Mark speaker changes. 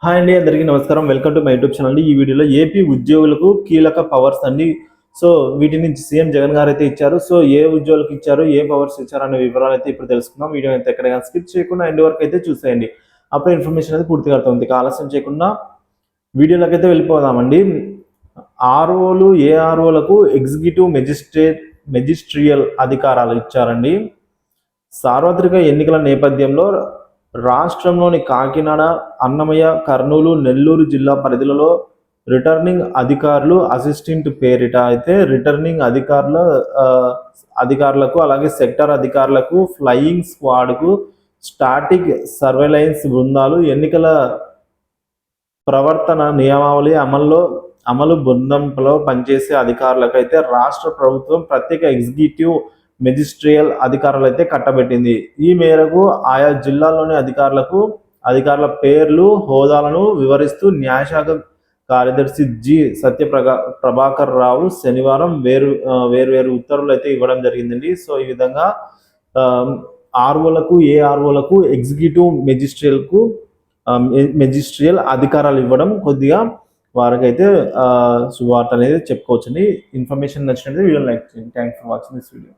Speaker 1: Hi అండి, అందరికీ నమస్కారం. Welcome to my YouTube channel. ఈ వీడియోలో ఏపీ ఉద్యోగులకు కీలక పవర్స్ అండి. సో వీటిని సీఎం జగన్ గారు అయితే ఇచ్చారు. సో ఏ ఉద్యోగులకు ఇచ్చారు, ఏ పవర్స్ ఇచ్చారు అనే వివరాలు అయితే ఇప్పుడు తెలుసుకుందాం. వీడియో అయితే ఎక్కడైనా స్కిప్ చేయకుండా ఎండ్ వరకు అయితే చూసేయండి. అప్పుడే ఇన్ఫర్మేషన్ అయితే పూర్తిగా అర్థమవుతుంది. ఆలస్యం చేయకుండా వీడియోలోకి అయితే వెళ్ళిపోదామండి. ఆర్ఓలు, ఏఆర్ఓలకు ఎగ్జిక్యూటివ్ మెజిస్ట్రియల్ అధికారాలు ఇచ్చారండి. సార్వత్రిక ఎన్నికల నేపథ్యంలో రాష్ట్రంలోని కాకినాడ, అన్నమయ్య, కర్నూలు, నెల్లూరు జిల్లా పరిధిలో రిటర్నింగ్ అధికారులు, అసిస్టెంట్ పేరిట అయితే రిటర్నింగ్ అధికారులకు అలాగే సెక్టర్ అధికారులకు, ఫ్లయింగ్ స్క్వాడ్కు, స్టాటిక్ సర్వేలెన్స్ బృందాలు, ఎన్నికల ప్రవర్తన నియమావళి అమలు బృందంలో పనిచేసే అధికారులకు అయితే రాష్ట్ర ప్రభుత్వం ప్రత్యేక ఎగ్జిక్యూటివ్ మెజిస్ట్రియల్ అధికారులు అయితే కట్టబెట్టింది. ఈ మేరకు ఆయా జిల్లాల్లోని అధికారుల పేర్లు, హోదాలను వివరిస్తూ న్యాయశాఖ కార్యదర్శి జి ప్రభాకర్ రావు శనివారం వేరు ఉత్తర్వులు అయితే ఇవ్వడం జరిగిందండి. సో ఈ విధంగా ఆర్ఓలకు, ఏఆర్ఓలకు ఎగ్జిక్యూటివ్ మెజిస్ట్రియల్ అధికారాలు ఇవ్వడం కొద్దిగా వారికైతే శుభవార్త అనేది చెప్పుకోవచ్చండి. ఇన్ఫర్మేషన్ నచ్చినట్లయితే వీడియో లైక్ చేయండి. Thanks for watching this video.